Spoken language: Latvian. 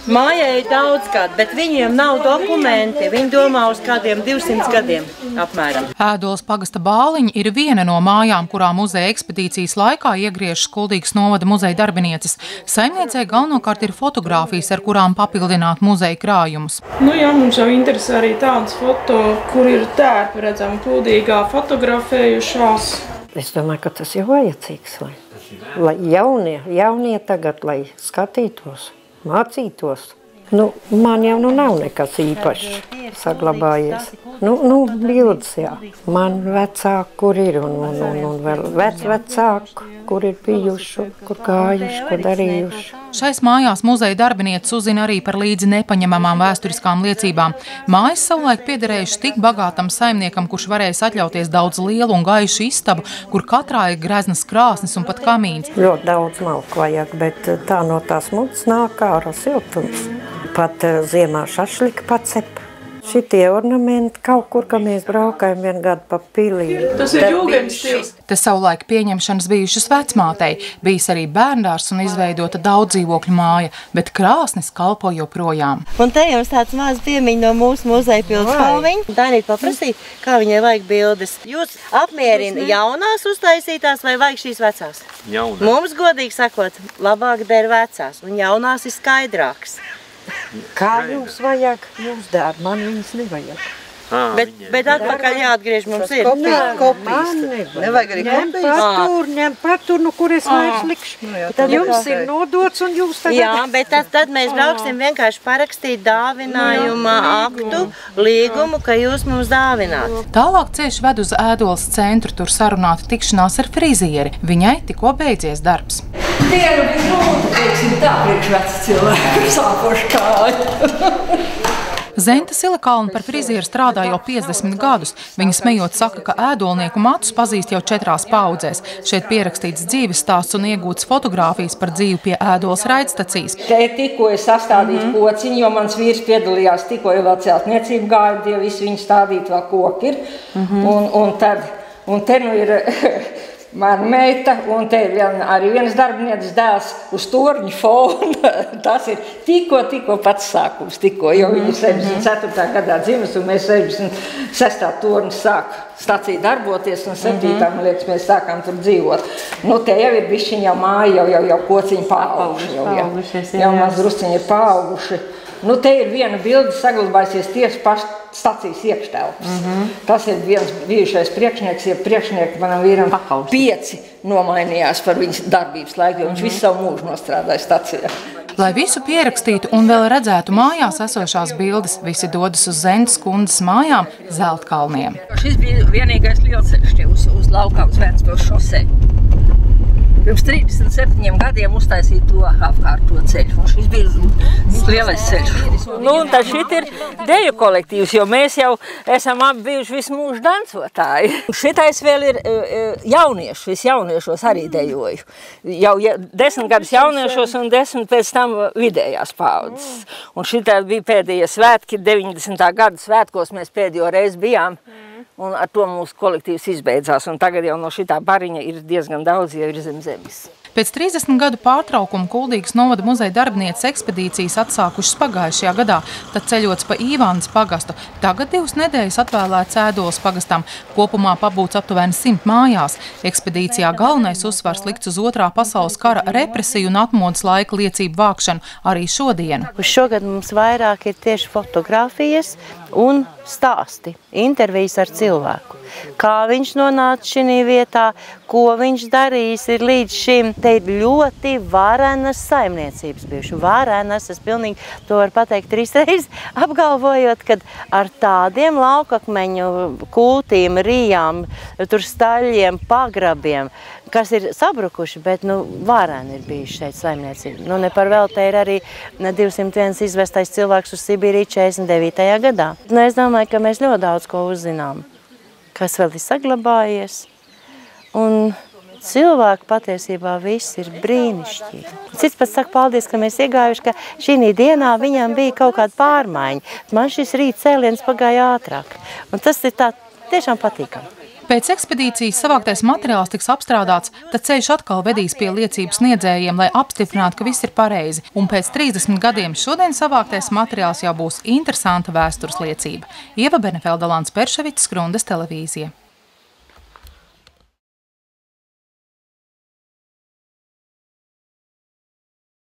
Mājai daudz gadu, bet viņiem nav dokumenti. Viņi domā uz kādiem 200 gadiem apmēram. Ēdoles pagasta bāliņi ir viena no mājām, kurā muzeja ekspedīcijas laikā iegriežas Kuldīgas novada muzeja darbinieces. Saimniecei galvenokārt ir fotogrāfijas, ar kurām papildināt muzeja krājumus. Jā, mums jau interesē arī tādas foto, kur ir tērpi redzami Kuldīgā fotografējušās. Es domāju, ka tas ir vajadzīgs, lai jaunie tagad, lai skatītos. Mācītos. Man jau nav nekas īpašs saglabājies. Bildes, jā. Man vecāki, kur ir, un vēl vecvecāki, kur ir bijuši, kur gājuši, ko darījuši. Šais mājās muzeja darbinieces uzzina arī par līdzi nepaņemamām vēsturiskām liecībām. Mājas savulaik piederējuši tik bagātam saimniekam, kurš varējis atļauties daudz lielu un gaišu istabu, kur katrā ir greznas krāsnes un pat kamīns. Ļoti daudz malku vajag, bet tā no tās mutes nāk ārā siltums. Pat ziemā šašlika pacep. Šitie ornamenti kaut kur, ka mēs braukājam vienu gadu pa pilī. Tas ir jūgenstils. Te savulaik pieņemšanas bijušas vecmātei, bijis arī bērndārs un izveidota daudz dzīvokļu māja, bet krāsnis kalpo joprojām. Un te jums tāds maz piemiņ no mūsu muzeja pildes kalviņa. Dainīt paprasīt, kā viņai vajag bildes. Jūs apmierina jaunās uztaisītās vai vajag šīs vecās? Jaunās. Mums, godīgi sakot, labāk der vecās, un jaunās ir skaidrāks. Kā jums vajag? Jūs dēr, man viņas nevajag. Bet atpakaļ jāatgriež mums ir. Kopijas. Nevajag arī kopijas. Ņem patur, no kur es vairs likšu. Tad jums ir nodots un jūs tagad... Jā, bet tad mēs brauksim vienkārši parakstīt dāvinājuma aktu, līgumu, ka jūs mums dāvināt. Tālāk ceļš ved uz Ēdoles centru, tur sarunāta tikšanās ar frizieri. Viņai tikko beidzies darbs. Dienu bija grūti, teiksim tā, priekš veca cilvēku sākošu kāju. Zenta Silakalna par frizieru strādā jau 50 gadus. Viņa smejot saka, ka ēdolnieku matus pazīst jau 4 paudzēs. Šeit pierakstīts dzīves stāsts un iegūtas fotogrāfijas par dzīvi pie Ēdoles raidstacijas. Te tikko es sastādīju kociņu, jo mans vīrs piedalījās tikko jau vēl celtniecību gāja, tie visi viņi stādīt vēl koki ir. Un te nu ir... mana meita, un te ir arī vienas darbinieces dēls uz torņu fona. Tas ir tikko pats sākums, jo viņi 74. gadā dzimis, un mēs 76. torņu sāk stacija darboties, un 7. man liekas, mēs sākām tur dzīvot. Te jau ir bišķiņ jau māja, jau kociņi paauguši, jau maz drusciņi ir paauguši. Te ir viena bilde saglabājusies tieši paši stacijas iekštelpas. Tas ir viens bijušais priekšnieks, ja priekšnieki manam vīram 5 nomainījās par viņas darbības laiku, jo viņš visu savu mūžu nostrādāja stacijā. Lai visu pierakstītu un vēl redzētu mājās esošās bildes, visi dodas uz Zentas kundzes mājām Zeltkalniem. Šis bija vienīgais lielceļš uz laukā uz Ventspils šosei. Pirms 37 gadiem uztaisīja to apkārto ceļu, un šis bija lielais ceļš. Tad šit ir deju kolektīvs, jo mēs jau esam abi bijuši visu mūžu dancotāji. Šitais vēl ir jauniešu, es jauniešos arī dejoju. Jau 10 gadus jauniešos un 10 pēc tam vidējās paudzes. Un šitā bija pēdējie svētki, 90. gada svētkos mēs pēdējo reizi bijām. Un ar to mūsu kolektīvs izbeidzās, un tagad jau no šitā bariņa ir diezgan daudz, jau ir zem zemes. Pēc 30 gadu pārtraukuma Kuldīgas novada muzeja darbinieces ekspedīcijas atsākušas pagājušajā gadā, tad ceļots pa Īvānas pagastu. Tagad 2 nedēļas atvēlēts Ēdoles pagastam. Kopumā pabūts aptuveni 100 mājās. Ekspedīcijā galvenais uzsvars likts uz 2. pasaules kara represiju un atmodas laika liecību vākšanu arī šodien. Šogad mums vairāk ir tieši fotogrāfijas un stāsti, intervijas ar cilvēku. Kā viņš nonāca šī vietā, ko viņš darījis ir līdz šim. Te ir ļoti varenas saimniecības bijuši. Varenas, es pilnīgi to varu pateikt 3 reizes, apgalvojot, ka ar tādiem laukakmeņu kultīm, rijām, tur staļiem, pagrabiem, kas ir sabrukuši, bet vareni ir bijuši šeit saimniecība. Ne par vēl te ir arī 201 izvestais cilvēks uz Sibīriju 49. gadā. Es domāju, ka mēs ļoti daudz ko uzzinām, kas vēl ir saglabājies. Un cilvēki patiesībā viss ir brīnišķīgi. Cits pats saka paldies, ka mēs iegājuši, ka šī dienā viņam bija kaut kāda pārmaiņa. Man šis rīt cēliens pagāja ātrāk. Un tas ir tā tiešām patīkami. Pēc ekspedīcijas savāktais materiāls tiks apstrādāts, tad ceļš atkal vedīs pie liecību sniedzējiem, lai apstiprinātu, ka viss ir pareizi. Un pēc 30 gadiem šodien savāktais materiāls jau būs interesanta vēstures liecība. Ieva Benefelda, Lants Perševics, Grundes televīzija.